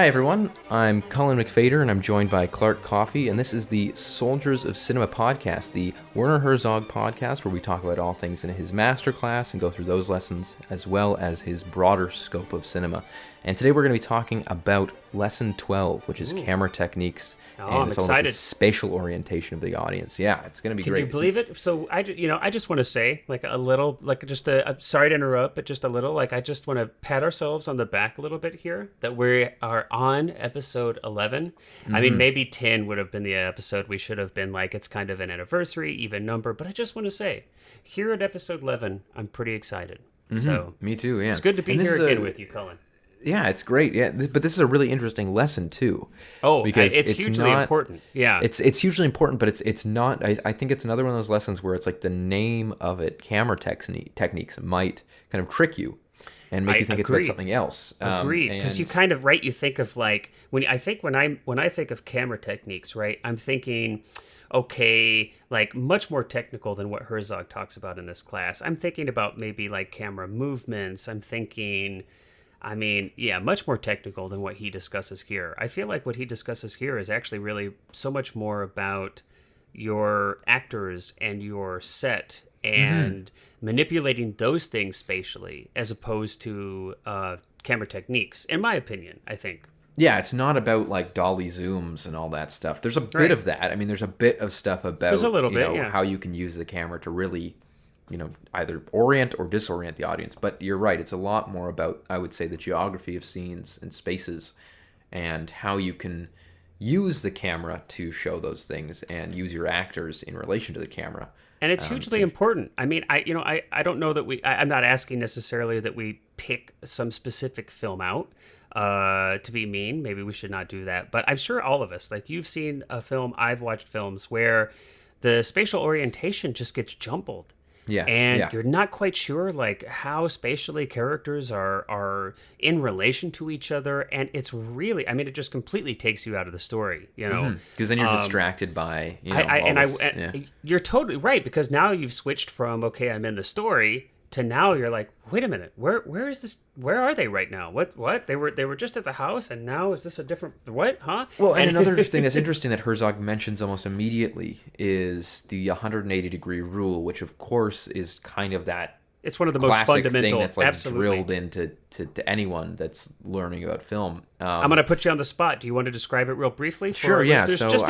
Hi everyone, I'm Colin McFader and I'm joined by Clark Coffey, and this is the Soldiers of Cinema podcast, the Werner Herzog podcast where we talk about all things in his Masterclass and go through those lessons as well as his broader scope of cinema. And today we're going to be talking about Lesson 12, which is camera techniques. Oh, and I'm it's all about the excited. spatial orientation of the audience. Yeah, it's going to be Can great. you believe it? So I just want to say I'm sorry to interrupt, but just a little, I just want to pat ourselves on the back a little bit here that we are on episode 11. I mean, maybe 10 would have been the episode we should have been it's kind of an anniversary, even number, but I just want to say here at episode 11, I'm pretty excited. So Me too, yeah. it's good to be And this here is again with you, Colin. Yeah, it's great. Yeah, but this is a really interesting lesson too. Oh, because it's hugely important. Yeah. It's hugely important, but it's not. I think it's another one of those lessons where it's like the name of it, camera techniques, might kind of trick you and make you think it's about something else. Agreed, because you kind of you think of when I think of camera techniques, right? I'm thinking, okay, much more technical than what Herzog talks about in this class. I'm thinking about maybe camera movements. I'm thinking. I mean, yeah, much more technical than what he discusses here. I feel like what he discusses here is actually really so much more about your actors and your set and manipulating those things spatially as opposed to camera techniques, in my opinion, I think. Yeah, it's not about dolly zooms and all that stuff. There's a bit of that. I mean, there's a bit of stuff about There's a little bit, how you can use the camera to really either orient or disorient the audience. But you're right, it's a lot more about, I would say, the geography of scenes and spaces and how you can use the camera to show those things and use your actors in relation to the camera. And it's hugely important. I mean, I don't know that I'm not asking necessarily that we pick some specific film out to be mean. Maybe we should not do that. But I'm sure all of us, you've seen a film, I've watched films where the spatial orientation just gets jumbled. Yes, and you're not quite sure how spatially characters are in relation to each other, and it's really, I mean, it just completely takes you out of the story, because then you're distracted by you're totally right, because now you've switched from I'm in the story to now you're like, wait a minute, where is this? Where are they right now? What they were just at the house, and now is this a different what? Huh? Well, and another thing that's interesting that Herzog mentions almost immediately is the 180-degree rule, which of course is kind of that. It's one of the most fundamental thing that's drilled into to anyone that's learning about film. I'm going to put you on the spot. Do you want to describe it real briefly? Sure. Yeah. So just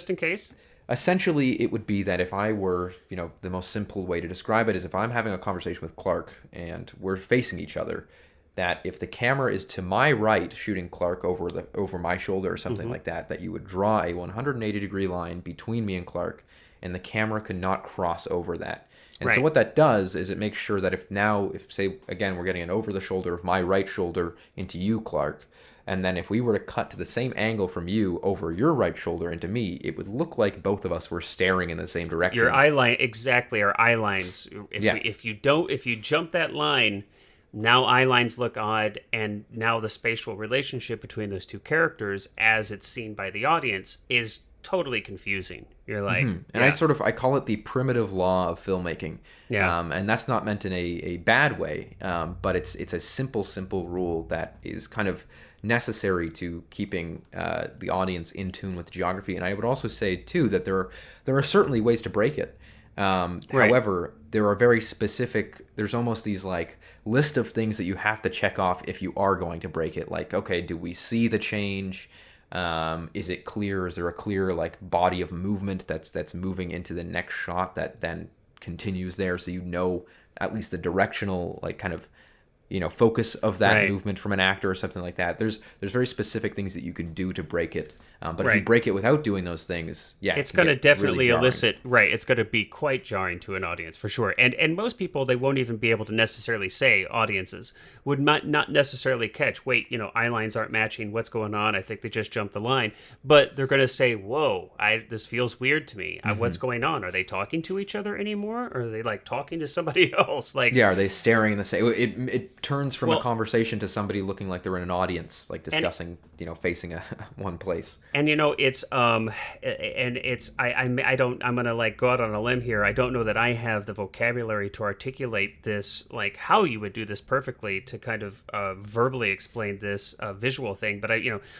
in case. Essentially, it would be that if I were, the most simple way to describe it is if I'm having a conversation with Clark and we're facing each other, that if the camera is to my right, shooting Clark over my shoulder or something like that, that you would draw a 180-degree line between me and Clark, and the camera could not cross over that. And so what that does is it makes sure that if say, again, we're getting an over the shoulder of my right shoulder into you, Clark, and then if we were to cut to the same angle from you over your right shoulder into me, it would look like both of us were staring in the same direction. Your eye line, exactly, our eye lines. If you jump that line, now eye lines look odd, and now the spatial relationship between those two characters, as it's seen by the audience, is totally confusing. You're like, and I call it the primitive law of filmmaking. Yeah. And that's not meant in a bad way, but it's a simple rule that is kind of necessary to keeping the audience in tune with geography. And I would also say too that there are certainly ways to break it. However, there are very specific. There's almost these list of things that you have to check off if you are going to break it. Okay, do we see the change? Is it clear? Is there a clear body of movement that's moving into the next shot that then continues there, so at least the directional kind of focus of that movement from an actor or something like that. There's very specific things that you can do to break it. But if you break it without doing those things, it's going to definitely really elicit. Right, it's going to be quite jarring to an audience for sure. And most people, they won't even be able to necessarily say, audiences would not necessarily catch. Wait, eye lines aren't matching. What's going on? I think they just jumped the line. But they're going to say, whoa, this feels weird to me. What's going on? Are they talking to each other anymore? Or are they talking to somebody else? Are they staring in the same? It turns from a conversation to somebody looking like they're in an audience, discussing, facing one place. And it's and it's I don't, I'm gonna like go out on a limb here. I don't know that I have the vocabulary to articulate this, like how you would do this perfectly to kind of verbally explain this visual thing. But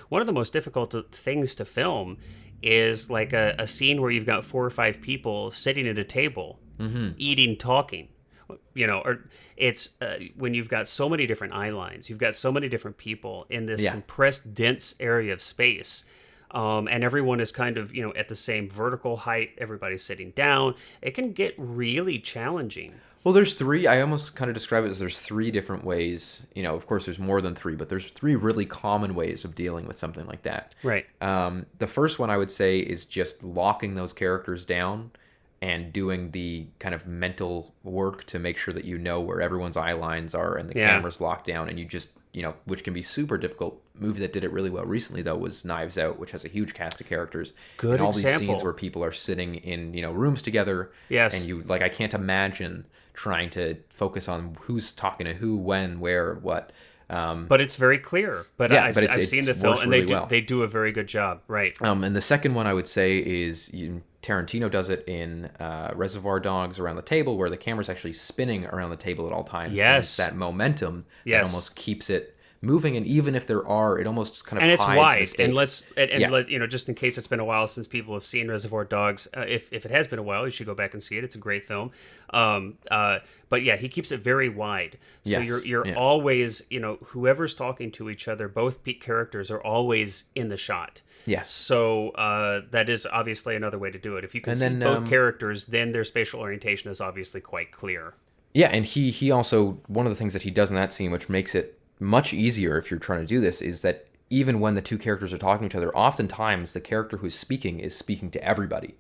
one of the most difficult things to film is like a scene where you've got 4 or 5 people sitting at a table, eating, talking. Or it's when you've got so many different eye lines, you've got so many different people in this compressed, dense area of space. And everyone is kind of, at the same vertical height. Everybody's sitting down. It can get really challenging. Well, there's three. I almost kind of describe it as there's three different ways. Of course, there's more than three, but there's three really common ways of dealing with something like that. Right. The first one I would say is just locking those characters down and doing the kind of mental work to make sure that you know where everyone's eye lines are and the camera's locked down, and you just, which can be super difficult. Movie that did it really well recently, though, was Knives Out, which has a huge cast of characters. Good and all example. these scenes where people are sitting in, rooms together. Yes. And I can't imagine trying to focus on who's talking to who, when, where, what. But it's very clear. But I've seen the film, and they do a very good job. Right. And the second one I would say is Tarantino does it in Reservoir Dogs around the table, where the camera's actually spinning around the table at all times. Yes. And it's that momentum that almost keeps it moving, and even if there are, it almost kind of and it's hides wide. mistakes. And let just in case it's been a while since people have seen Reservoir Dogs, if it has been a while, you should go back and see it. It's a great film. But yeah, he keeps it very wide. So you're always, whoever's talking to each other, both characters are always in the shot. Yes. So that is obviously another way to do it. If you can see both characters, then their spatial orientation is obviously quite clear. Yeah, and he also, one of the things that he does in that scene, which makes it much easier if you're trying to do this, is that even when the two characters are talking to each other, oftentimes the character who's speaking is speaking to everybody.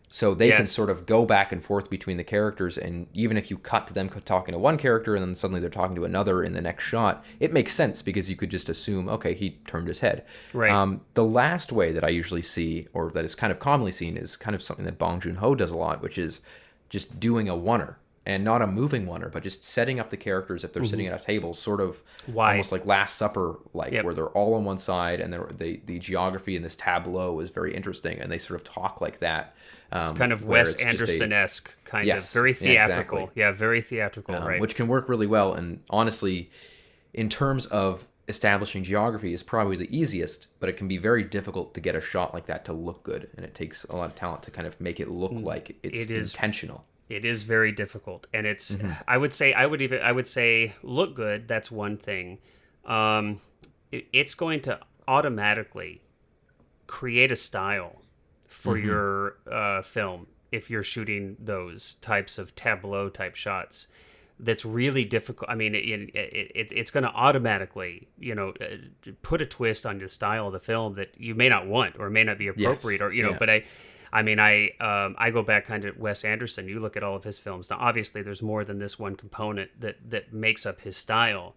So they can sort of go back and forth between the characters, and even if you cut to them talking to one character and then suddenly they're talking to another in the next shot, it makes sense because you could just assume, okay, he turned his head. Right. The last way that I usually see, or that is kind of commonly seen, is kind of something that Bong Joon-ho does a lot, which is just doing a oneer. And not a moving oneer, but just setting up the characters if they're sitting at a table, sort of almost like Last Supper, where they're all on one side, and the geography in this tableau is very interesting, and they sort of talk like that. It's kind of Wes Anderson-esque, kind of very theatrical. Exactly. Yeah, very theatrical, right? Which can work really well, and honestly, in terms of establishing geography, is probably the easiest, but it can be very difficult to get a shot like that to look good, and it takes a lot of talent to kind of make it look like it's intentional. It is very difficult, and it's. I would say look good. That's one thing. It's going to automatically create a style for your film if you're shooting those types of tableau type shots. That's really difficult. I mean, it's going to automatically, put a twist on the style of the film that you may not want or may not be appropriate, But I go back kind of Wes Anderson. You look at all of his films. Now, obviously, there's more than this one component that makes up his style.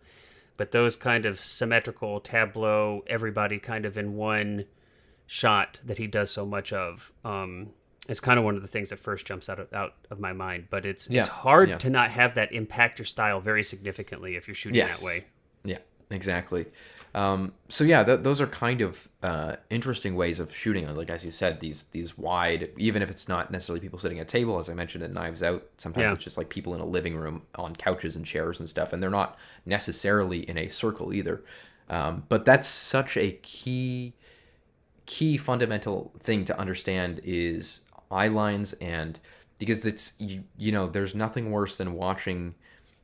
But those kind of symmetrical tableau, everybody kind of in one shot that he does so much of, is kind of one of the things that first jumps out of my mind. But it's hard to not have that impact your style very significantly if you're shooting that way. Yeah, exactly. Those are kind of interesting ways of shooting. Like, as you said, these wide, even if it's not necessarily people sitting at a table, as I mentioned in Knives Out, sometimes it's just like people in a living room on couches and chairs and stuff, and they're not necessarily in a circle either. But that's such a key fundamental thing to understand is eye lines, and because it's, there's nothing worse than watching.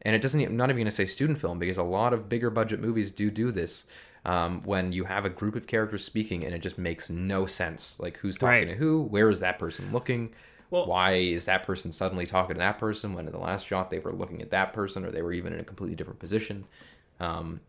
And it doesn't. I'm not even going to say student film, because a lot of bigger budget movies do this. When you have a group of characters speaking and it just makes no sense, like who's talking to who, where is that person looking, why is that person suddenly talking to that person when in the last shot they were looking at that person, or they were even in a completely different position.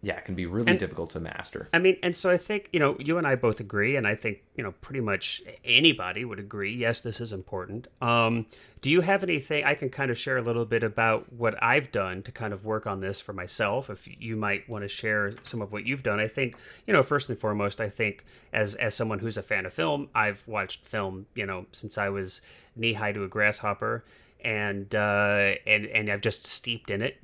It can be really difficult to master. I mean, and so I think, you and I both agree, and I think, pretty much anybody would agree, yes, this is important. Do you have anything, I can kind of share a little bit about what I've done to kind of work on this for myself, if you might want to share some of what you've done. I think, first and foremost, I think as someone who's a fan of film, I've watched film, since I was knee-high to a grasshopper. And I've just steeped in it,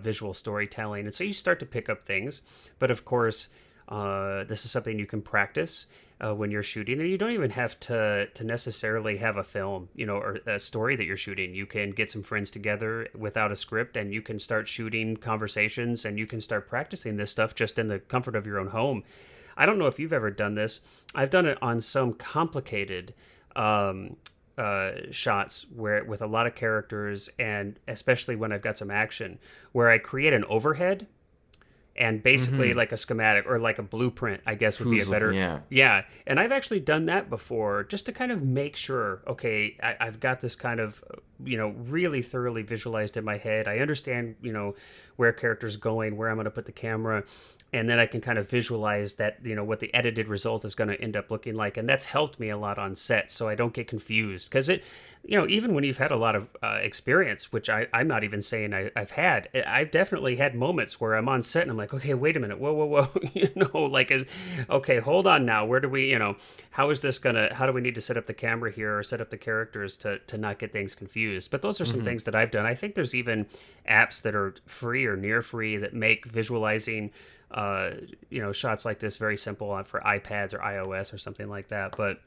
visual storytelling. And so you start to pick up things. But of course, this is something you can practice. when you're shooting, and you don't even have to necessarily have a film, or a story that you're shooting. You can get some friends together without a script, and you can start shooting conversations, and you can start practicing this stuff just in the comfort of your own home. I don't know if you've ever done this. I've done it on some complicated shots where with a lot of characters, and especially when I've got some action, where I create an overhead and basically like a schematic or like a blueprint, I guess would be a better. Yeah. And I've actually done that before just to kind of make sure, okay, I've got this kind of, really thoroughly visualized in my head. I understand, where character's going, where I'm going to put the camera. And then I can kind of visualize that, what the edited result is going to end up looking like. And that's helped me a lot on set so I don't get confused. Because even when you've had a lot of experience, which I'm not even saying I've had, I've definitely had moments where I'm on set and I'm like, okay, wait a minute. Whoa. Okay, hold on now. Where do we, how is this going to, how do we need to set up the camera here or set up the characters to not get things confused? But those are some things that I've done. I think there's even apps that are free or near free that make visualizing shots like this very simple for iPads or iOS or something like that. But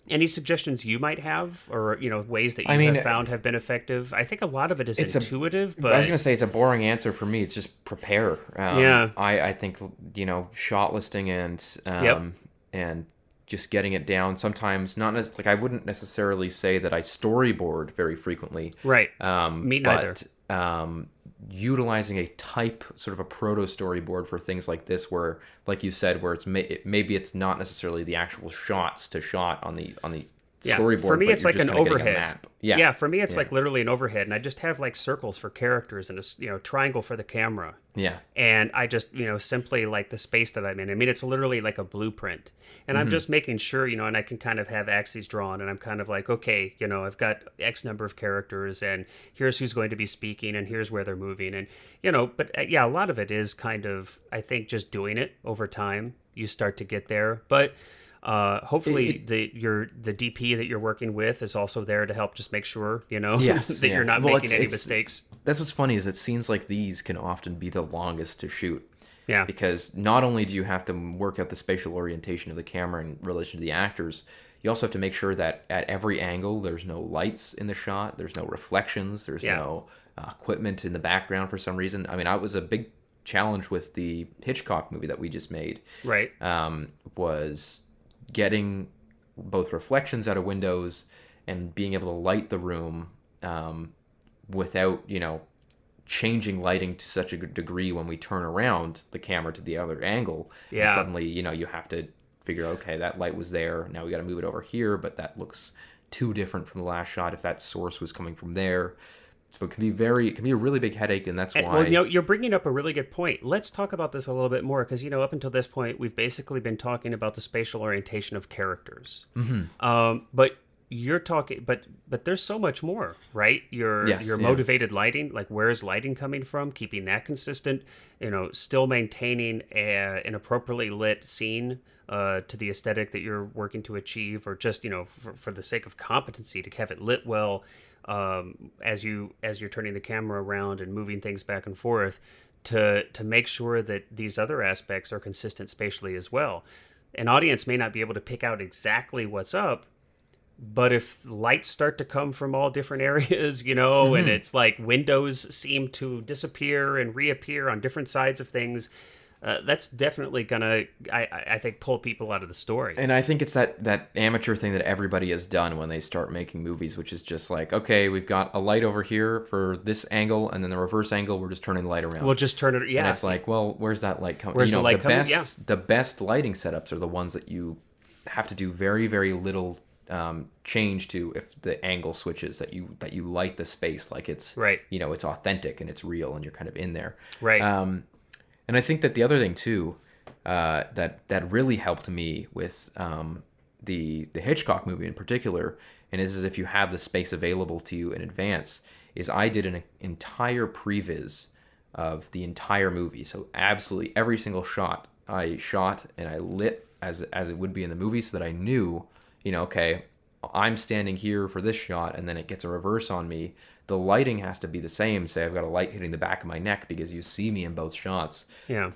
any suggestions you might have, or ways that you have found have been effective? I think a lot of it is intuitive. But I was going to say it's a boring answer for me. It's just prepare. I think shot listing and just getting it down. Sometimes not I wouldn't necessarily say that I storyboard very frequently. Right. Me neither. But, utilizing a type, sort of a proto storyboard for things like this, where, like you said, where maybe it's not necessarily the actual shots to shot on the storyboard. For me, it's like an overhead. Yeah, for me, it's like literally an overhead, and I just have like circles for characters and a triangle for the camera. Yeah, and I just simply like the space that I'm in. I mean, it's literally like a blueprint, and I'm just making sure and I can kind of have axes drawn, and I'm kind of like, okay, I've got X number of characters, and here's who's going to be speaking, and here's where they're moving, and but a lot of it is kind of, I think, just doing it over time. You start to get there, but. Hopefully the DP that you're working with is also there to help just make sure, that you're not making any mistakes. That's what's funny is it seems like these can often be the longest to shoot. Yeah. Because not only do you have to work out the spatial orientation of the camera in relation to the actors, you also have to make sure that at every angle there's no lights in the shot, there's no reflections, there's no equipment in the background for some reason. I mean, it was a big challenge with the Hitchcock movie that we just made. Right. Was getting both reflections out of windows and being able to light the room without, changing lighting to such a degree when we turn around the camera to the other angle. Yeah. And suddenly, you have to figure, okay, that light was there. Now we got to move it over here, but that looks too different from the last shot if that source was coming from there. So it can be a really big headache, and that's why. Well, you're bringing up a really good point. Let's talk about this a little bit more, because up until this point, we've basically been talking about the spatial orientation of characters. But you're talking, but there's so much more, right? Your motivated lighting, like where's lighting coming from? Keeping that consistent, still maintaining an appropriately lit scene to the aesthetic that you're working to achieve, or just for the sake of competency to have it lit well. As you're turning the camera around and moving things back and forth, to make sure that these other aspects are consistent spatially as well. An audience may not be able to pick out exactly what's up, but if lights start to come from all different areas, and it's like windows seem to disappear and reappear on different sides of things, that's definitely gonna, I think, pull people out of the story. And I think it's that amateur thing that everybody has done when they start making movies, which is just like, okay, we've got a light over here for this angle, and then the reverse angle, we're just turning the light around. We'll just turn it, And it's like, well, where's that light coming? Where's the light coming? The best lighting setups are the ones that you have to do very, very little change to if the angle switches, that you light the space like it's right. It's authentic and it's real, and you're kind of in there. Right. And I think that the other thing too, that really helped me with the Hitchcock movie in particular, and is if you have the space available to you in advance, is I did an entire previs of the entire movie. So absolutely every single shot I shot and I lit as it would be in the movie, so that I knew, okay, I'm standing here for this shot, and then it gets a reverse on me. The lighting has to be the same. Say I've got a light hitting the back of my neck because you see me in both shots. Yeah.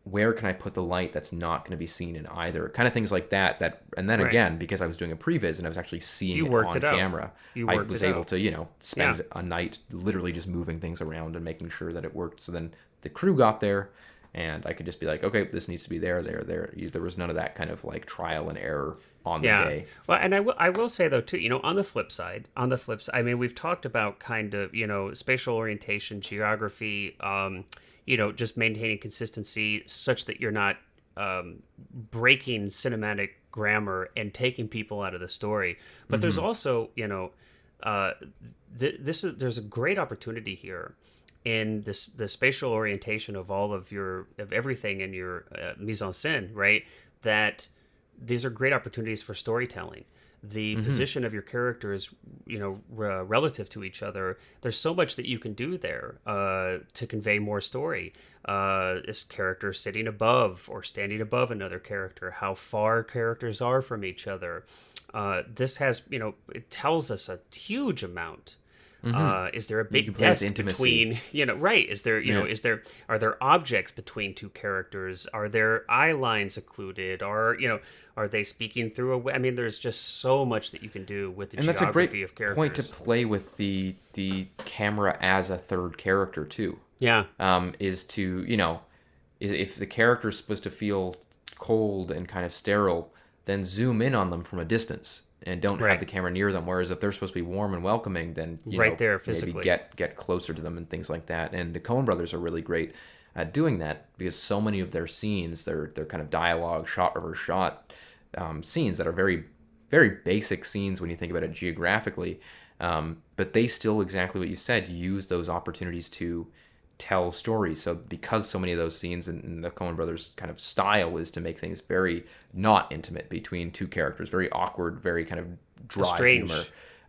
where can I put the light that's not going to be seen in either? Kind of things like that. And then again, because I was doing a previs and I was actually seeing it on camera, I was able to, spend a night literally just moving things around and making sure that it worked. So then the crew got there and I could just be like, okay, this needs to be there. There was none of that kind of like trial and error on the day. Well, and I will say though too, on the flip side, I mean, we've talked about kind of, spatial orientation, geography, just maintaining consistency such that you're not breaking cinematic grammar and taking people out of the story. But there's also, there's a great opportunity here in the spatial orientation of of everything in your mise en scène, right? That these are great opportunities for storytelling. The position of your characters, relative to each other, there's so much that you can do there to convey more story. This character sitting above or standing above another character, how far characters are from each other. This has, it tells us a huge amount. Is there a big desk between, right? Is there, are there objects between two characters? Are there eye lines occluded? Are they speaking through I mean, there's just so much that you can do with the geography of characters. And that's a great point to play with the camera as a third character too. Yeah. Is to, if the character is supposed to feel cold and kind of sterile, then zoom in on them from a distance. And don't have the camera near them. Whereas if they're supposed to be warm and welcoming, then there physically maybe get closer to them and things like that. And the Coen brothers are really great at doing that because so many of their scenes, they're kind of dialogue, shot over shot scenes that are very, very basic scenes when you think about it geographically. But they still, exactly what you said, use those opportunities to tell stories. So because so many of those scenes in the Coen brothers kind of style is to make things very not intimate between two characters, very awkward, very kind of dry humor.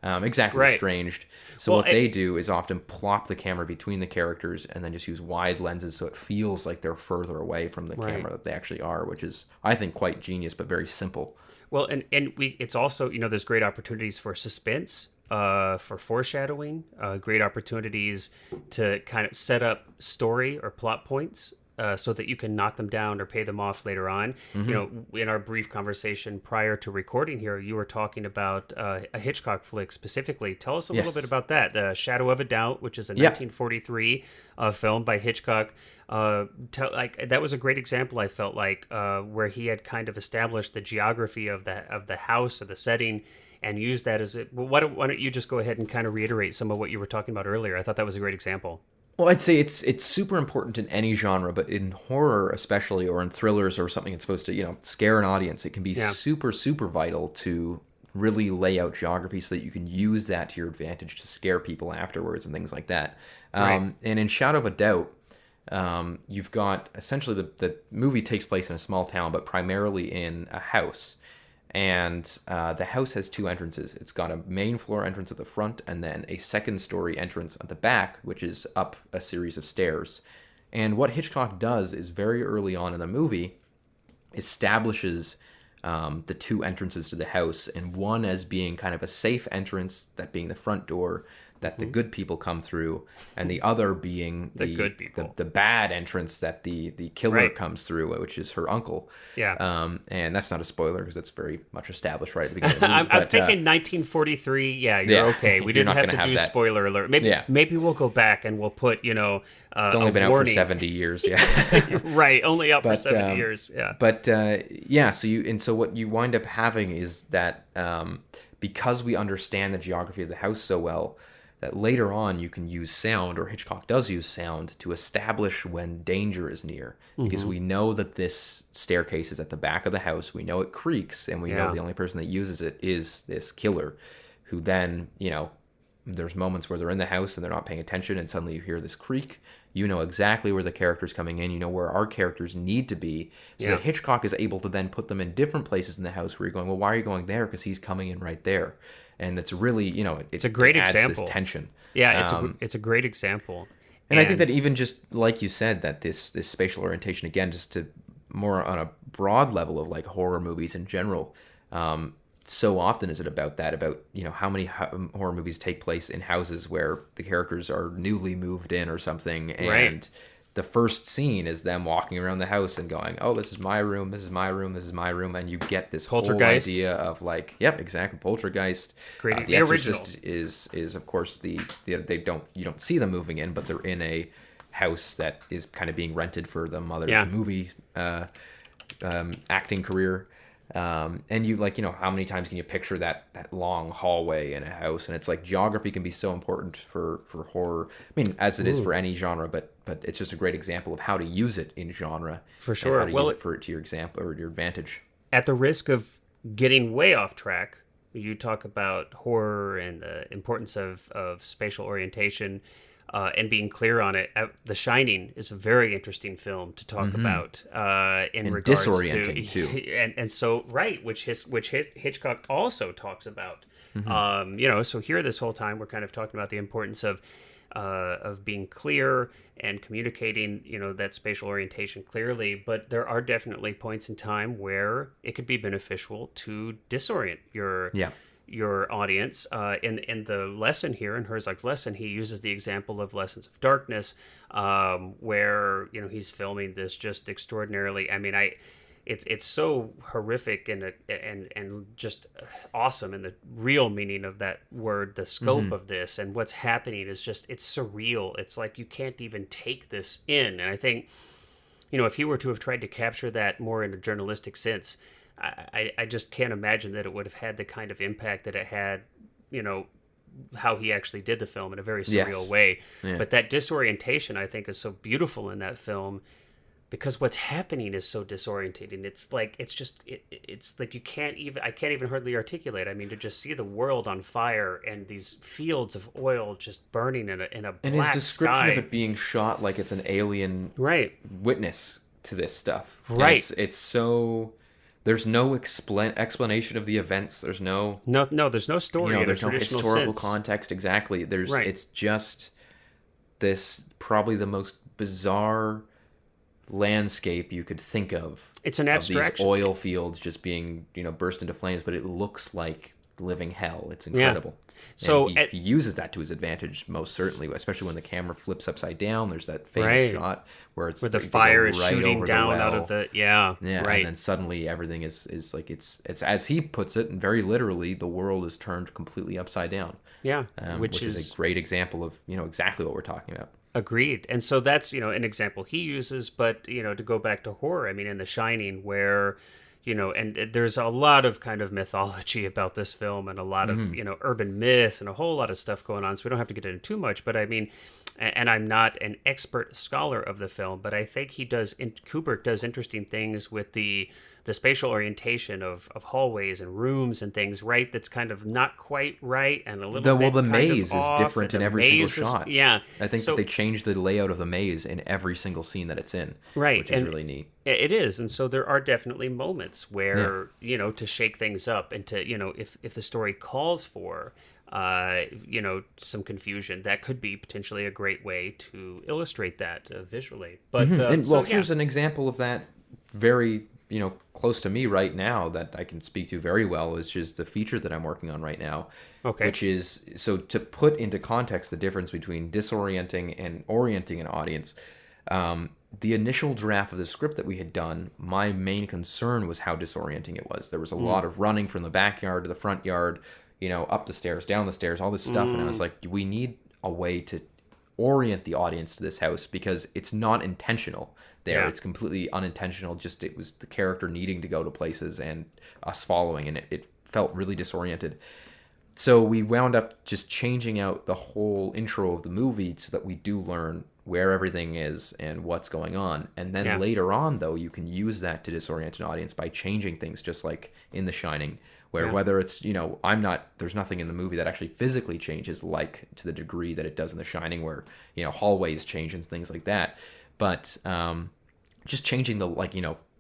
Estranged. So what they do is often plop the camera between the characters and then just use wide lenses so it feels like they're further away from the camera that they actually are, which is, I think, quite genius, but very simple. Well, and it's also, there's great opportunities for suspense. For foreshadowing, great opportunities to kind of set up story or plot points so that you can knock them down or pay them off later on. In our brief conversation prior to recording here, you were talking about a Hitchcock flick specifically. Tell us a little bit about that. The Shadow of a Doubt, which is a 1943 film by Hitchcock. That was a great example, I felt like, where he had kind of established the geography of the house or the setting and use that as it. Well, why don't you just go ahead and kind of reiterate some of what you were talking about earlier? I thought that was a great example. Well, I'd say it's super important in any genre, but in horror especially, or in thrillers or something that's supposed to, scare an audience, it can be super, super vital to really lay out geography so that you can use that to your advantage to scare people afterwards and things like that. And in Shadow of a Doubt, you've got essentially the movie takes place in a small town, but primarily in a house. And the house has two entrances. It's got a main floor entrance at the front and then a second story entrance at the back, which is up a series of stairs. And what Hitchcock does is very early on in the movie establishes the two entrances to the house, and one as being kind of a safe entrance, that being the front door that the good people come through, and the other being the good people, the bad entrance that the killer comes through, which is her uncle. And that's not a spoiler because it's very much established right at the beginning of the movie. I'm thinking 1943. You're okay. We didn't have to do that. Spoiler alert. Maybe we'll go back and we'll put it's only been out for 70 years. Only out for 70 years. So what you wind up having is that because we understand the geography of the house so well, that later on you can use sound, or Hitchcock does use sound, to establish when danger is near. Because we know that this staircase is at the back of the house. We know it creaks, and we know the only person that uses it is this killer, who then, there's moments where they're in the house and they're not paying attention, and suddenly you hear this creak. You know exactly where the character's coming in. You know where our characters need to be, so that Hitchcock is able to then put them in different places in the house where you're going, well, why are you going there? Because he's coming in right there. And it's really, it's a great example. This tension. It's a great example. And I think that even just like you said, that this spatial orientation, again, just to more on a broad level of like horror movies in general, so often is it about that, how many horror movies take place in houses where the characters are newly moved in or something, and the first scene is them walking around the house and going, oh, this is my room, this is my room, this is my room, and you get this whole idea of like, yep, exactly, poltergeist. The Exorcist is of course you don't see them moving in, but they're in a house that is kind of being rented for the mother's movie acting career. And you like, how many times can you picture that long hallway in a house? And it's like geography can be so important for horror. I mean, as it is for any genre, but it's just a great example of how to use it in genre. For sure. How to use it to your example or your advantage. At the risk of getting way off track, you talk about horror and the importance of spatial orientation. And being clear on it, The Shining is a very interesting film to talk about in and regards disorienting to, too. And so which Hitchcock also talks about. So here this whole time we're kind of talking about the importance of being clear and communicating, that spatial orientation clearly. But there are definitely points in time where it could be beneficial to disorient your audience. In the lesson here, in Herzog's lesson, he uses the example of Lessons of Darkness, where he's filming this just extraordinarily. I mean, it's so horrific and just awesome in the real meaning of that word. The scope of this and what's happening is just, it's surreal. It's like you can't even take this in. And I think, if he were to have tried to capture that more in a journalistic sense, I just can't imagine that it would have had the kind of impact that it had, how he actually did the film in a very surreal way. Yeah. But that disorientation, I think, is so beautiful in that film because what's happening is so disorientating. It's like, it's like I can't even hardly articulate. I mean, to just see the world on fire and these fields of oil just burning in a black and his description sky. of it being shot like it's an alien witness to this stuff. Right. It's so... There's no explanation of the events. There's no there's no story. There's no historical sense. Context. Exactly. It's just this probably the most bizarre landscape you could think of. It's an abstraction. These oil fields just being burst into flames, but it looks like living hell. It's incredible. So he uses that to his advantage, most certainly, especially when the camera flips upside down. There's that famous shot where the fire is shooting down out of the and then suddenly everything is like it's as he puts it, and very literally, the world is turned completely upside down. Which is a great example of exactly what we're talking about. Agreed. And so that's an example he uses, but to go back to horror, I mean, in The Shining, where and there's a lot of kind of mythology about this film and a lot of, urban myths and a whole lot of stuff going on. So we don't have to get into too much, but I mean, and I'm not an expert scholar of the film, but I think Kubrick does interesting things with the spatial orientation of hallways and rooms and things, right? That's kind of not quite right and a little bit the maze is off, different in every single shot. I think that they changed the layout of the maze in every single scene that it's in, which is really neat. It is, and so there are definitely moments where to shake things up and to if the story calls for some confusion, that could be potentially a great way to illustrate that visually. But here's an example of that very close to me right now that I can speak to very well, is just the feature that I'm working on right now. Okay. Which is, so to put into context the difference between disorienting and orienting an audience, the initial draft of the script that we had done, my main concern was how disorienting it was. There was a lot of running from the backyard to the front yard, up the stairs, down the stairs, all this stuff. And I was like, we need a way to orient the audience to this house because it's not intentional there. Yeah. It's completely unintentional. Just it was the character needing to go to places and us following, and it felt really disoriented. So we wound up just changing out the whole intro of the movie so that we do learn where everything is and what's going on. And then later on, though, you can use that to disorient an audience by changing things, just like in The Shining, where whether it's, there's nothing in the movie that actually physically changes like to the degree that it does in The Shining, where, hallways change and things like that. But just changing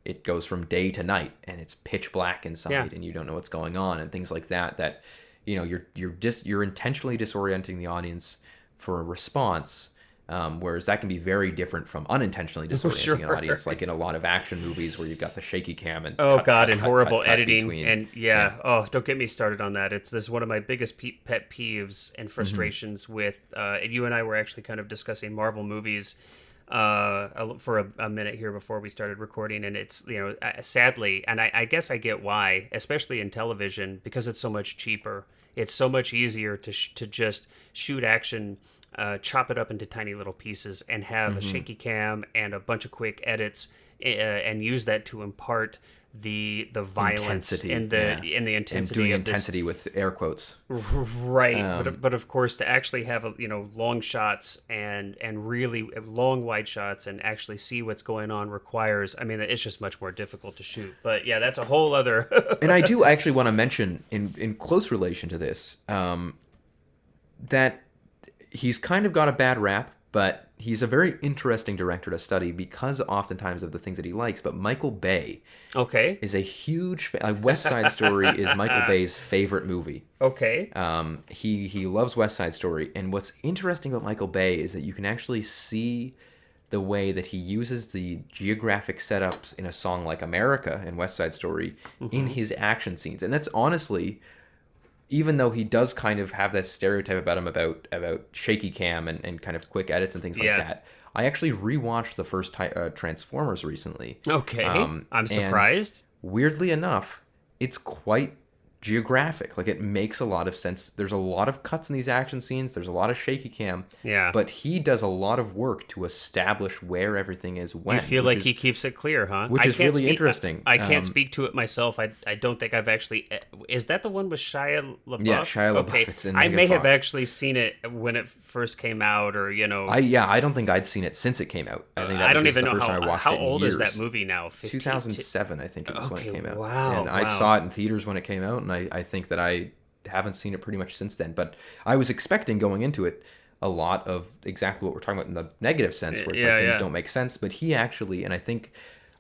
it goes from day to night and it's pitch black inside and you don't know what's going on and things like that, you're intentionally disorienting the audience for a response. Whereas that can be very different from unintentionally disorienting an audience, like in a lot of action movies where you've got the shaky cam and horrible editing between. Don't get me started on that. This is one of my biggest pet peeves and frustrations with. And you and I were actually kind of discussing Marvel movies for a minute here before we started recording, and it's, sadly, and I guess I get why, especially in television, because it's so much cheaper. It's so much easier to just shoot action, chop it up into tiny little pieces, and have a shaky cam and a bunch of quick edits, and use that to impart the violence intensity, and the intensity and doing of intensity this. with air quotes, right? But of course, to actually have long shots and really long wide shots and actually see what's going on requires. I mean, it's just much more difficult to shoot. But yeah, that's a whole other. And I do actually want to mention in close relation to this, that he's kind of got a bad rap, but he's a very interesting director to study because oftentimes of the things that he likes. But Michael Bay, is a huge West Side Story is Michael Bay's favorite movie. Okay. He loves West Side Story, and what's interesting about Michael Bay is that you can actually see the way that he uses the geographic setups in a song like America and West Side Story in his action scenes, and that's honestly. Even though he does kind of have that stereotype about him about shaky cam and kind of quick edits and things like that, I actually rewatched the first Transformers recently. Okay, I'm surprised. Weirdly enough, it's quite geographic. Like, it makes a lot of sense. There's a lot of cuts in these action scenes. There's a lot of shaky cam. Yeah. But he does a lot of work to establish where everything is when. You feel like he keeps it clear, huh? Which is really interesting. I can't speak to it myself. I don't think I've actually... Is that the one with Shia LaBeouf? Yeah, Shia LaBeouf. Okay. It's in I Megan may Fox. have actually seen it when it first came out, or, I don't think I'd seen it since it came out. I think I don't this even is the know first time I watched how it in old years. is that movie now? 2007, I think it was when it came out. Wow. And I saw it in theaters when it came out, and I think that I haven't seen it pretty much since then. But I was expecting going into it a lot of exactly what we're talking about in the negative sense, where it's like things don't make sense. But he actually, and I think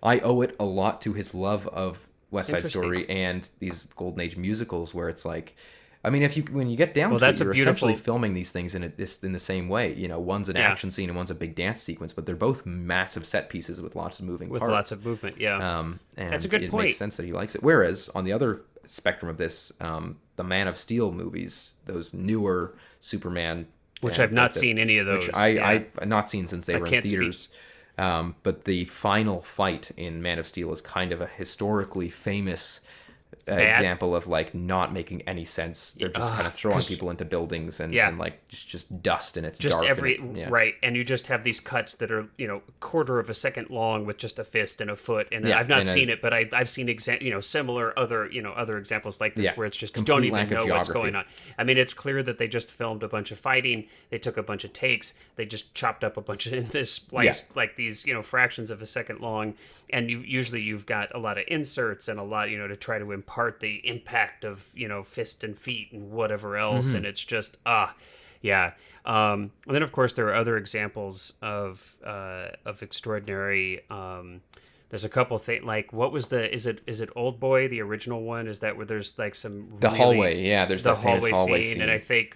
I owe it a lot to his love of West Side Story and these Golden Age musicals, where it's like, I mean, when you get down to it, you're essentially filming these things in the same way. One's an action scene and one's a big dance sequence, but they're both massive set pieces with lots of moving parts. With lots of movement, yeah. And that's a good point. It makes sense that he likes it. Whereas on the other spectrum of this, the Man of Steel movies, those newer Superman, which I've not seen any of those. Which I've not seen since they were in theaters. But the final fight in Man of Steel is kind of a historically famous example of like not making any sense. They're just kind of throwing people into buildings and like just dust, and it's just dark. Right, and you just have these cuts that are a quarter of a second long with just a fist and a foot. And I've not seen it, but I've seen similar other examples like this where it's just you don't even know what's going on. I mean, it's clear that they just filmed a bunch of fighting. They took a bunch of takes. They just chopped up a bunch of in this splice like these fractions of a second long. And you've got a lot of inserts and a lot to try to impart the impact of fist and feet and whatever else, and it's just and then of course there are other examples of extraordinary. There's a couple things like what was is it Old Boy, the original one? Is that where there's like some hallway? Yeah, there's the famous hallway scene, and I think.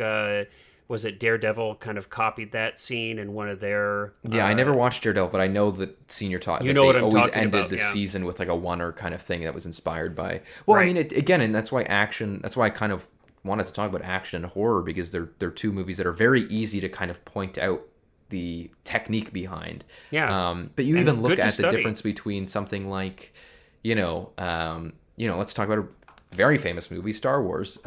Was it Daredevil kind of copied that scene in one of their... I never watched Daredevil, but I know the scene you're talking about. You know what I'm talking about. They always ended the season with like a oneer kind of thing that was inspired by... Well, right. I mean, again, and that's why I kind of wanted to talk about action and horror, because they're two movies that are very easy to kind of point out the technique behind. Yeah. But you even look at the difference between something like, let's talk about a very famous movie, Star Wars.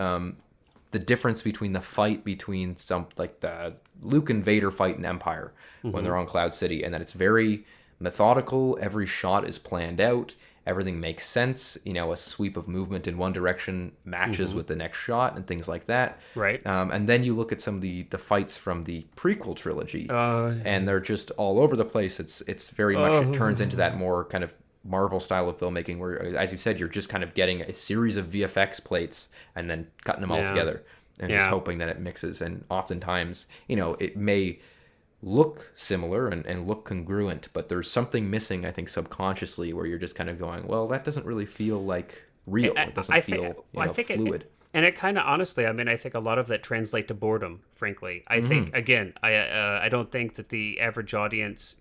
The difference between the fight between the Luke and Vader fight in Empire when they're on Cloud City, and that it's very methodical. Every shot is planned out. Everything makes sense. A sweep of movement in one direction matches with the next shot and things like that. Right. And then you look at some of the fights from the prequel trilogy, and they're just all over the place. It's very much, it turns into that more kind of Marvel style of filmmaking where, as you said, you're just kind of getting a series of VFX plates and then cutting them all together and just hoping that it mixes. And oftentimes, it may look similar and look congruent, but there's something missing, I think, subconsciously, where you're just kind of going, well, that doesn't really feel like real. It doesn't feel fluid. And it kind of, honestly, I mean, I think a lot of that translates to boredom, frankly. I think, again, I don't think that the average audience,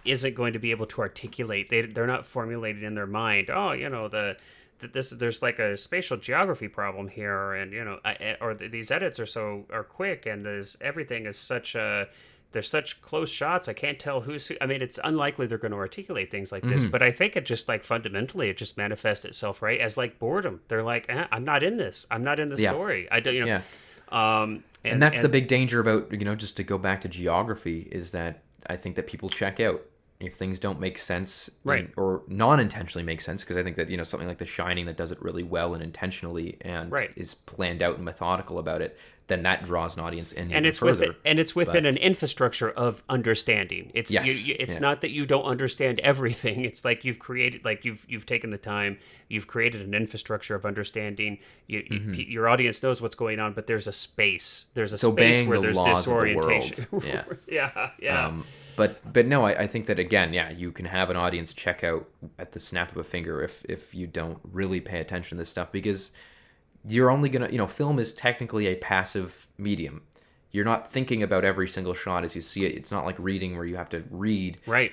isn't going to be able to articulate. They're not formulated in their mind. There's like a spatial geography problem here, and these edits are quick, and everything is such a there's such close shots. I can't tell who's who. I mean, it's unlikely they're going to articulate things like this, but I think it just like fundamentally, it just manifests itself, right, as like boredom. They're like, I'm not in this. I'm not in the story. I don't, you know. And that's the big danger about, just to go back to geography, is that I think that people check out if things don't make sense, right, or non-intentionally make sense, because I think that something like The Shining that does it really well and intentionally and is planned out and methodical about it, then that draws an audience in even further. It's within an infrastructure of understanding. It's it's not that you don't understand everything. It's like you've created, like you've taken the time, you've created an infrastructure of understanding. Your audience knows what's going on, but there's a space. There's a space where there's disorientation. Yeah. But no, I think that, again, you can have an audience check out at the snap of a finger if you don't really pay attention to this stuff, because you're only going to, film is technically a passive medium. You're not thinking about every single shot as you see it. It's not like reading where you have to read. Right.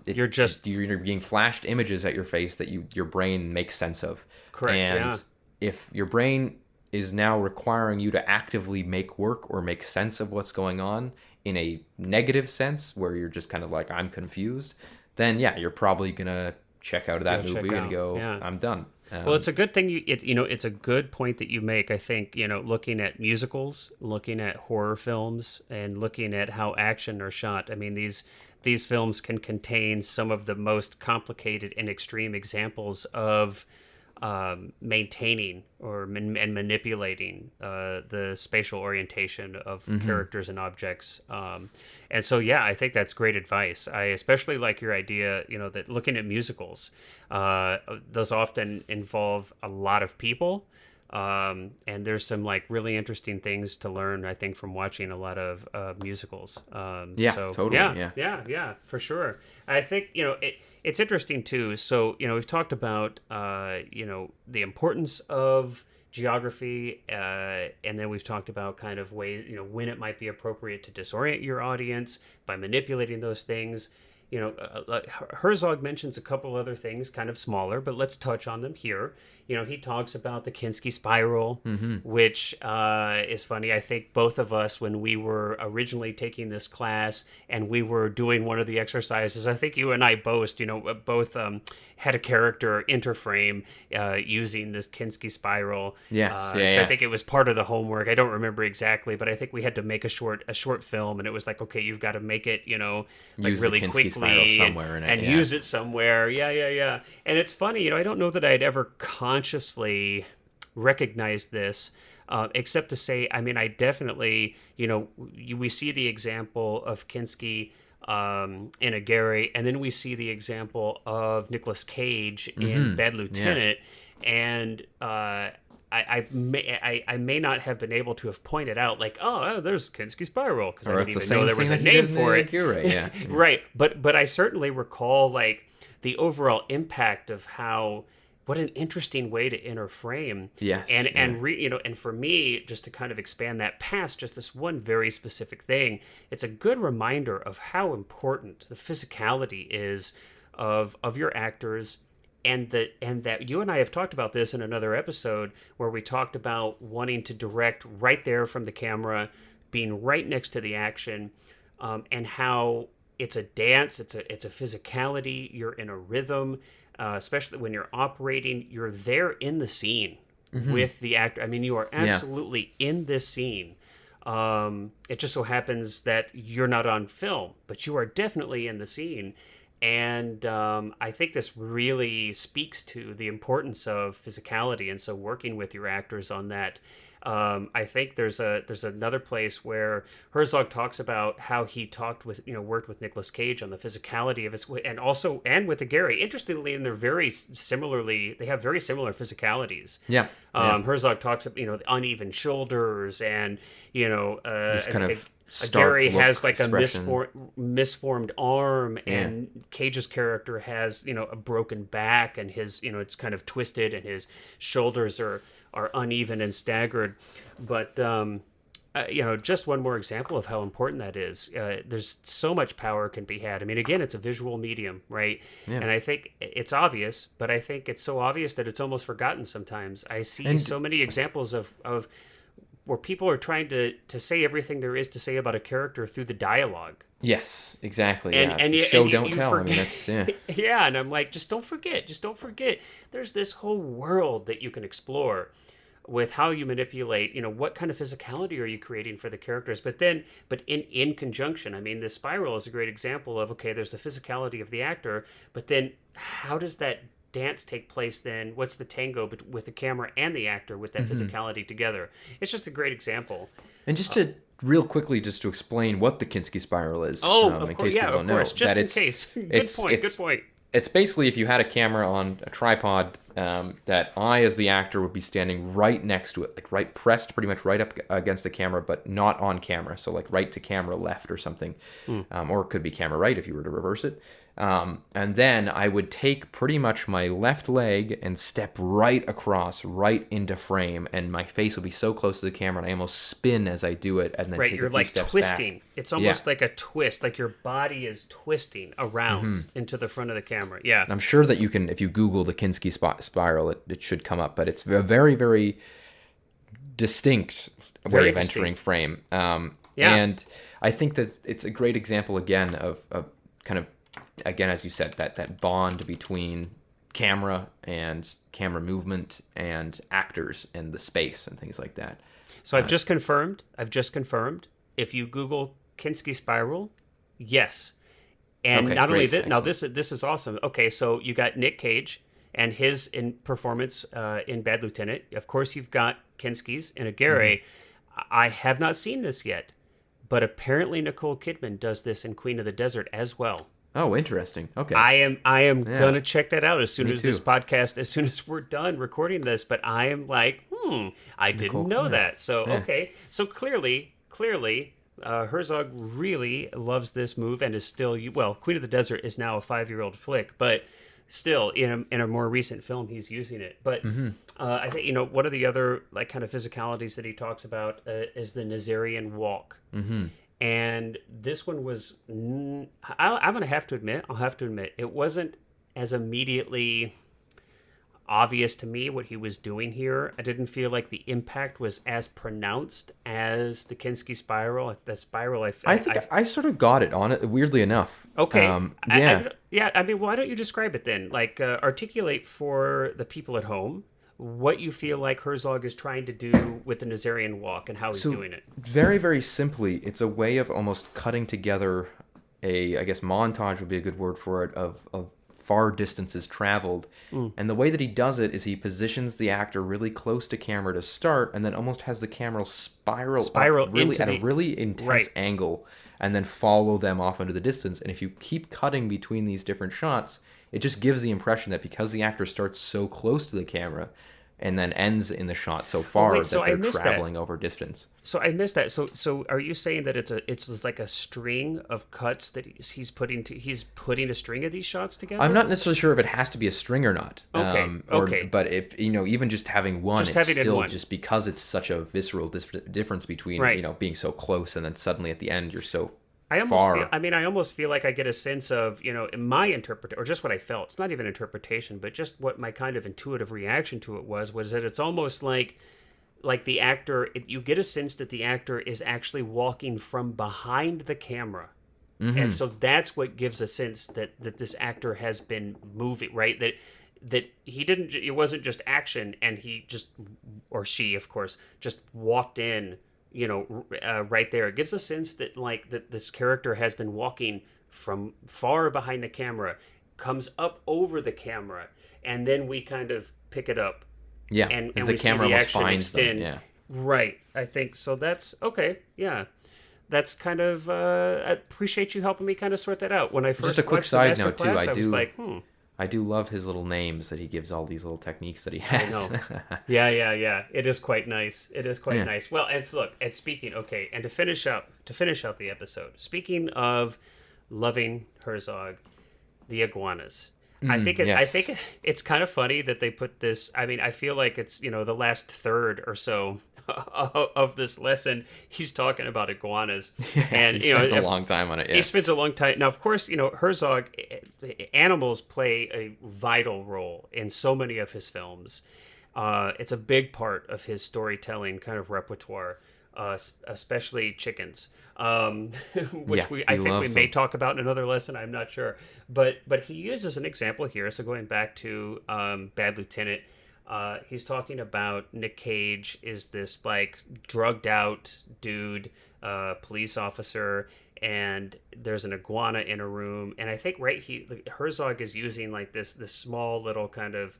You're being flashed images at your face that your brain makes sense of. Correct. And if your brain is now requiring you to actively make work or make sense of what's going on in a negative sense, where you're just kind of like, I'm confused, then you're probably gonna check out of that movie and go, I'm done. Well, it's a good thing it's a good point that you make. I think, looking at musicals, looking at horror films, and looking at how action are shot. I mean, these films can contain some of the most complicated and extreme examples of maintaining and manipulating the spatial orientation of characters and objects. And so, I think that's great advice. I especially like your idea, that looking at musicals, those often involve a lot of people. And there's some like really interesting things to learn, I think, from watching a lot of musicals. Totally. Yeah, for sure. I think, it's interesting too. So, we've talked about, the importance of geography, and then we've talked about kind of ways, when it might be appropriate to disorient your audience by manipulating those things. Herzog mentions a couple other things, kind of smaller, but let's touch on them here. He talks about the Kinski Spiral, which is funny. I think both of us, when we were originally taking this class and we were doing one of the exercises, I think you and I both had a character interframe using this Kinski Spiral. Yes, I think it was part of the homework. I don't remember exactly, but I think we had to make a short film, and it was like, okay, you've got to make it, use really the Kinski quickly Spiral somewhere and use it somewhere. Yeah. And it's funny, I don't know that I'd ever consciously recognized this, except to say, I mean, I definitely, we see the example of Kinski in a Gary, and then we see the example of Nicolas Cage in Bad Lieutenant, and I may not have been able to have pointed out, like, there's Kinski Spiral, because I didn't even know there was a name for it. Yeah. Right, but I certainly recall like the overall impact of what an interesting way to enter frame. Yes. And for me, just to kind of expand that past just this one very specific thing, it's a good reminder of how important the physicality is of your actors. And that you and I have talked about this in another episode, where we talked about wanting to direct right there from the camera, being right next to the action, and how it's a dance, it's a physicality. You're in a rhythm, especially when you're operating. You're there in the scene with the actor. I mean, you are absolutely in this scene. It just so happens that you're not on film, but you are definitely in the scene. And I think this really speaks to the importance of physicality, and so working with your actors on that. I think there's another place where Herzog talks about how he worked with Nicolas Cage on the physicality of his, and with the Gary. Interestingly, and they have very similar physicalities. Herzog talks about the uneven shoulders, and this kind of Gary has like a misformed arm, and Cage's character has a broken back, and his it's kind of twisted, and his shoulders are uneven and staggered. But just one more example of how important that is. There's so much power can be had. I mean, again, it's a visual medium, right? And I think it's obvious, but I think it's so obvious that it's almost forgotten sometimes. I see so many examples of where people are trying to say everything there is to say about a character through the dialogue. Yes, exactly. And Don't tell. Forget, I mean, that's yeah. And I'm like, just don't forget. There's this whole world that you can explore with how you manipulate, what kind of physicality are you creating for the characters, but in conjunction. I mean, the spiral is a great example of, okay, there's the physicality of the actor, but then how does that dance take place then? What's the tango with the camera and the actor with that physicality together? It's just a great example. And just to real quickly, just to explain what the Kinski Spiral is. Of course, just in case. Good point. It's basically if you had a camera on a tripod, that I, as the actor, would be standing right next to it, like right pressed pretty much right up against the camera, but not on camera. So like right to camera left or something. Or it could be camera right if you were to reverse it. And then I would take pretty much my left leg and step right across, right into frame, and my face would be so close to the camera, and I almost spin as I do it, and then take a few steps twisting. Back. It's almost like a twist, like your body is twisting around into the front of the camera. Yeah, I'm sure that you can, if you Google the Kinski Spiral, it should come up, but it's a very, very distinct way of entering frame. And I think that it's a great example again of kind of, again, as you said, that bond between camera and camera movement and actors and the space and things like that. So I've just confirmed. If you Google Kinski Spiral, yes. And okay, not great. only this, Excellent. now this is awesome. Okay, so you got Nick Cage and his performance in Bad Lieutenant. Of course, you've got Kinski's in Aguirre. I have not seen this yet, but apparently Nicole Kidman does this in Queen of the Desert as well. Oh, interesting. Okay. I am gonna check that out as soon as this podcast, as soon as we're done recording this. But I am like, I didn't know that. So okay, so clearly, Herzog really loves this move and is still Queen of the Desert is now a 5-year-old flick, but still in a more recent film he's using it. But I think one of the other like kind of physicalities that he talks about is the Nazarian Walk. And this one was, I'm going to have to admit, it wasn't as immediately obvious to me what he was doing here. I didn't feel like the impact was as pronounced as the Kinski Spiral. The Spiral, I think I sort of got it on it, weirdly enough. Okay. I mean, why don't you describe it then? Like, articulate for the people at home what you feel like Herzog is trying to do with the Nazarian Walk and how he's doing it. Very, very simply, it's a way of almost cutting together I guess montage would be a good word for it, of far distances traveled. And the way that he does it is he positions the actor really close to camera to start, and then almost has the camera spiral up really at a really intense angle, and then follow them off into the distance. And if you keep cutting between these different shots, it just gives the impression that because the actor starts so close to the camera and then ends in the shot so far that they're traveling over distance. So I missed that. So are you saying that it's like a string of cuts that he's putting a string of these shots together? I'm not necessarily sure if it has to be a string or not. Okay. But if even just having one, just because it's such a visceral difference between being so close and then suddenly at the end you're so I almost feel like I get a sense of, in my interpretation, or just what I felt. It's not even interpretation, but just what my kind of intuitive reaction to it was that it's almost like the actor, you get a sense that the actor is actually walking from behind the camera. And so that's what gives a sense that this actor has been moving, right? That he didn't, it wasn't just action and he just, or she, of course, just walked in right there. It gives a sense that that this character has been walking from far behind the camera, comes up over the camera, and then we kind of pick it up. Yeah, and the we camera see the almost action finds extend. them. Yeah, right. I think so. That's okay. Yeah, that's kind of. I appreciate you helping me kind of sort that out. When I first just a quick side note too, I was like, I do love his little names that he gives all these little techniques that he has. I know. Yeah. It is quite nice. Nice. Well, and speaking, okay, and to finish out the episode, speaking of loving Herzog, the Iguanas. I think it's kind of funny that they put this. I mean, I feel like it's the last third or so of this lesson he's talking about iguanas, and he spends a long time on it. He spends a long time. Now, of course, Herzog, animals play a vital role in so many of his films. It's a big part of his storytelling kind of repertoire, especially chickens, which I think we may talk about in another lesson. I'm not sure, but he uses an example here. So going back to Bad Lieutenant, he's talking about Nick Cage is this like drugged out dude, police officer, and there's an iguana in a room, and I think Herzog is using like this small little kind of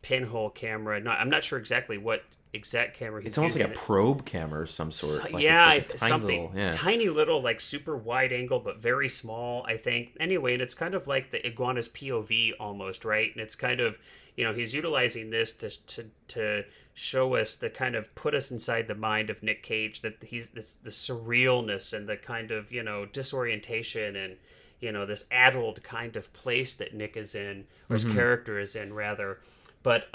pinhole camera. I'm not sure exactly what exact camera he's using. It's almost like a probe camera of some sort. So, like yeah, it's like tiny little, like super wide angle, but very small, I think. Anyway, and it's kind of like the iguana's POV almost, right? And it's kind of, he's utilizing this to show us the kind of put us inside the mind of Nick Cage, that he's the surrealness and the kind of, disorientation and, this addled kind of place that Nick is in, or his character is in, rather. But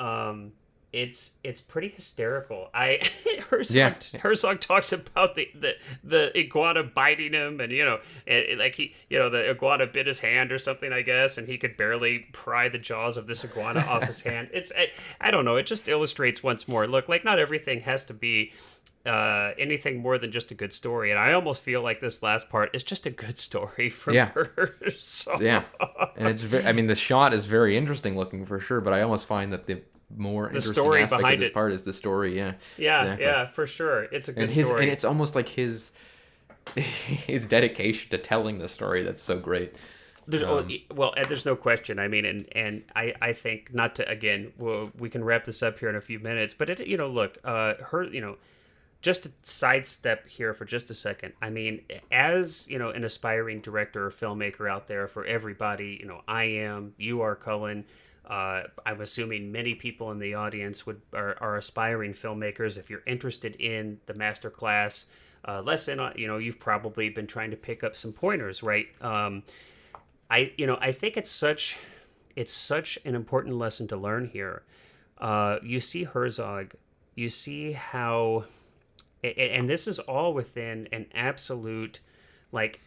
it's pretty hysterical. Herzog talks about the iguana biting him, and the iguana bit his hand or something, I guess, and he could barely pry the jaws of this iguana off his hand. I don't know. It just illustrates once more. Look, like not everything has to be anything more than just a good story, and I almost feel like this last part is just a good story from Herzog. Yeah, and it's the shot is very interesting looking for sure, but I almost find that the more interesting aspect of this part is the story. Yeah, exactly. For sure. It's a good story, and it's almost like his dedication to telling the story that's so great. There's no question. I mean, and I think, not to, again, we can wrap this up here in a few minutes, but just to sidestep here for just a second. I mean, as an aspiring director or filmmaker out there, for everybody, you are, Cullen. I'm assuming many people in the audience are aspiring filmmakers. If you're interested in the Masterclass lesson, you've probably been trying to pick up some pointers, right? I think it's such an important lesson to learn here. You see Herzog, you see how, and this is all within an absolute, like,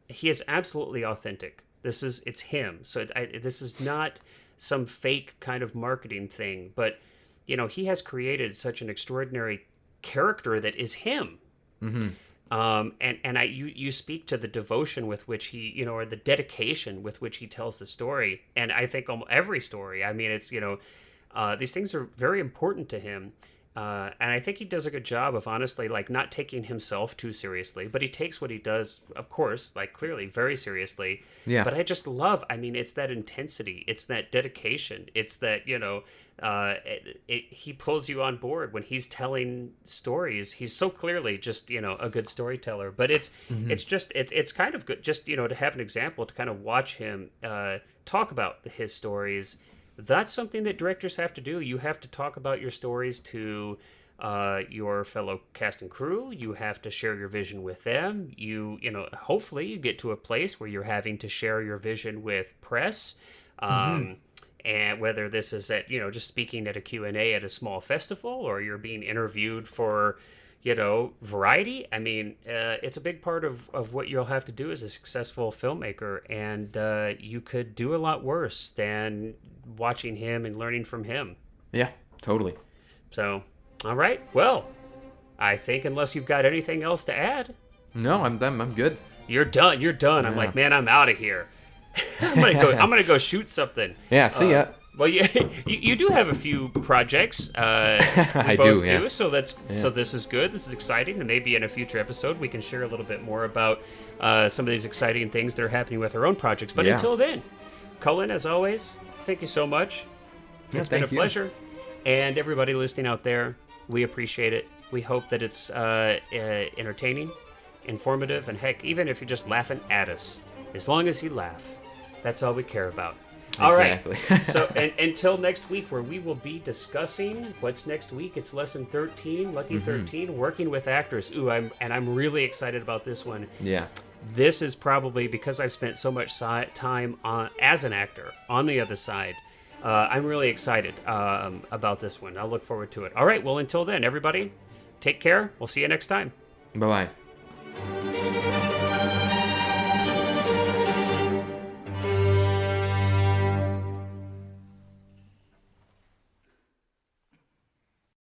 he is absolutely authentic. It's him. So this is not some fake kind of marketing thing, but he has created such an extraordinary character that is him. You speak to the devotion with which he, or the dedication with which he tells the story, and I think almost every story. I mean, it's these things are very important to him. And I think he does a good job of, honestly, like, not taking himself too seriously, but he takes what he does, of course, like, clearly very seriously. Yeah. But I just love, it's that intensity, it's that dedication, it's that, he pulls you on board when he's telling stories. He's so clearly just, a good storyteller. But it's kind of good just, to have an example, to kind of watch him talk about his stories. That's something that directors have to do. You have to talk about your stories to your fellow cast and crew. You have to share your vision with them. Hopefully you get to a place where you're having to share your vision with press. And whether this is at, just speaking at a Q&A at a small festival, or you're being interviewed for, Variety. I mean, it's a big part of what you'll have to do as a successful filmmaker, and you could do a lot worse than watching him and learning from him. Yeah, totally. So, all right. Well, I think unless you've got anything else to add. No, I'm done. I'm good. You're done. Yeah. I'm like, man, I'm out of here. I'm gonna go shoot something. Yeah, see ya. Well, you do have a few projects. I both do. So so this is good. This is exciting, and maybe in a future episode we can share a little bit more about some of these exciting things that are happening with our own projects. But until then, Cullen, as always, thank you so much. It's been a pleasure. And everybody listening out there, we appreciate it. We hope that it's entertaining, informative, and heck, even if you're just laughing at us, as long as you laugh, that's all we care about. Exactly. All right. So until next week, where we will be discussing what's next week. It's lesson 13, Lucky 13, working with actors. Ooh, I'm really excited about this one. Yeah. This is probably because I've spent so much time as an actor on the other side. I'm really excited about this one. I'll look forward to it. All right. Well, until then, everybody, take care. We'll see you next time. Bye-bye.